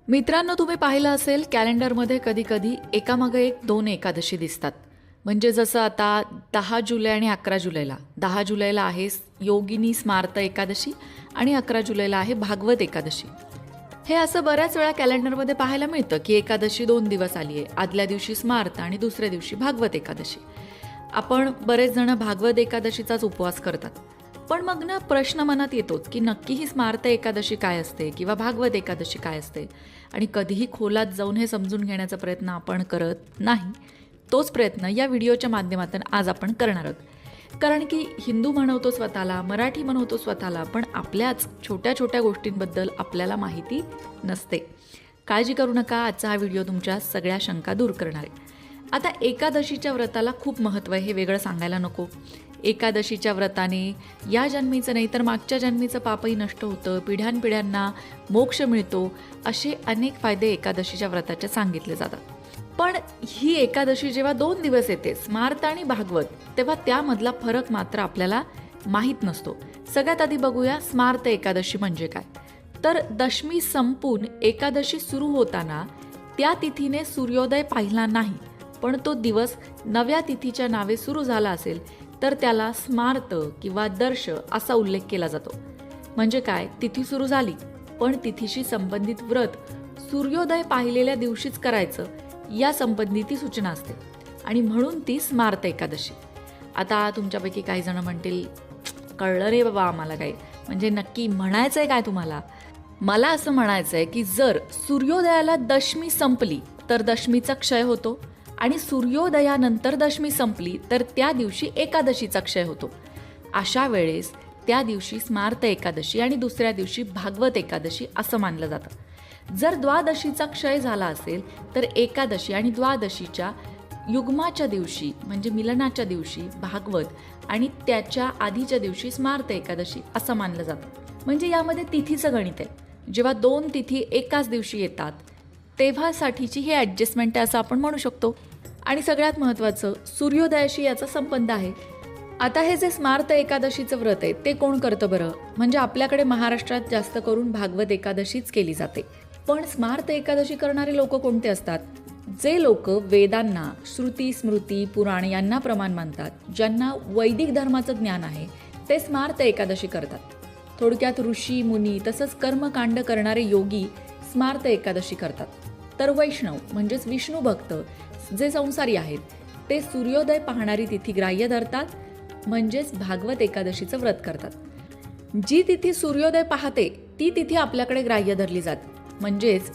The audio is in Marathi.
मित्रांनो, तुम्ही पाहिलं असेल कॅलेंडरमध्ये कधी कधी एकामागे एक 2 एकादशी दिसतात. म्हणजे जसं आता 10 जुलै आणि 11 जुलैला 10 जुलैला आहे योगिनी स्मार्त एकादशी आणि 11 जुलैला आहे भागवत एकादशी. हे असं बऱ्याच वेळा कॅलेंडरमध्ये पाहायला मिळतं की एकादशी 2 दिवस आली आहे. आदल्या दिवशी स्मार्त आणि दुसऱ्या दिवशी भागवत एकादशी. आपण बरेच जण भागवत एकादशीचाच उपवास करतात. पण मग ना प्रश्न मनात येतोच की नक्की ही स्मार्त एकादशी काय असते किंवा भागवत एकादशी काय असते, आणि कधीही खोलात जाऊन हे समजून घेण्याचा प्रयत्न आपण करत नाही. तोच प्रयत्न या व्हिडिओच्या माध्यमातून आज आपण करणार आहोत. कारण की हिंदू म्हणवतो स्वतःला, मराठी म्हणवतो स्वतःला, पण आपल्याच छोट्या छोट्या गोष्टींबद्दल आपल्याला माहिती नसते. काळजी करू नका, आजचा हा व्हिडिओ तुमच्या सगळ्या शंका दूर करणार आहे. आता एकादशीच्या व्रताला खूप महत्त्व आहे, हे वेगळं सांगायला नको. एकादशीच्या व्रताने या जन्मीचं नाही तर मागच्या जन्मीचं पापही नष्ट होतं, पिढ्यानपिढ्यांना मोक्ष मिळतो, असे अनेक फायदे एकादशीच्या व्रताचे सांगितले जातात. पण ही एकादशी जेव्हा 2 दिवस येते, स्मार्त आणि भागवत, तेव्हा त्यामधला फरक मात्र आपल्याला माहीत नसतो. सगळ्यात आधी बघूया स्मार्त एकादशी म्हणजे काय. तर दशमी संपून एकादशी सुरू होताना त्या तिथीने सूर्योदय पाहिला नाही, पण तो दिवस नव्या तिथीच्या नावे सुरू झाला असेल तर त्याला स्मार्त किंवा दर्श असा उल्लेख केला जातो. म्हणजे काय, तिथी सुरू झाली पण तिथीशी संबंधित व्रत सूर्योदय पाहिलेल्या दिवशीच करायचं, या संबंधित सूचना असते आणि म्हणून ती स्मार्त एकादशी. आता तुमच्यापैकी काही जण म्हणतील, कळलं रे बाबा आम्हाला काही, म्हणजे नक्की म्हणायचं आहे काय तुम्हाला? मला असं म्हणायचं आहे की जर सूर्योदयाला दशमी संपली तर दशमीचा क्षय होतो, आणि सूर्योदयानंतर दशमी संपली तर त्या दिवशी एकादशीचा क्षय होतो. अशा वेळेस त्या दिवशी स्मार्त एकादशी आणि दुसऱ्या दिवशी भागवत एकादशी असं मानलं जातं. जर द्वादशीचा क्षय झाला असेल तर एकादशी आणि द्वादशीच्या युग्माच्या दिवशी म्हणजे मिलनाच्या दिवशी भागवत आणि त्याच्या आधीच्या दिवशी स्मार्त एकादशी असं मानलं जातं. म्हणजे यामध्ये तिथीचं गणित आहे. जेव्हा 2 तिथी एकाच दिवशी येतात तेव्हासाठीची ही ॲडजस्टमेंट आहे असं आपण म्हणू शकतो. आणि सगळ्यात महत्त्वाचं, सूर्योदयाशी याचा संबंध आहे. आता हे जे स्मार्त एकादशीचं व्रत आहे ते कोण करतं बरं? म्हणजे आपल्याकडे महाराष्ट्रात जास्त करून भागवत एकादशीच केली जाते. पण स्मार्त एकादशी करणारे लोक कोणते असतात? जे लोक वेदांना, श्रुती, स्मृती, पुराण यांना प्रमाण मानतात, ज्यांना वैदिक धर्माचं ज्ञान आहे, ते स्मार्त एकादशी करतात. थोडक्यात ऋषी, मुनी तसंच कर्मकांड करणारे योगी स्मार्त एकादशी करतात. तर वैष्णव म्हणजेच विष्णू भक्त जे संसारी आहेत ते सूर्योदय पाहणारी तिथी ग्राह्य धरतात, म्हणजेच भागवत एकादशीचं व्रत करतात. जी तिथी सूर्योदय पाहते ती तिथी आपल्याकडे ग्राह्य धरली जाते. म्हणजेच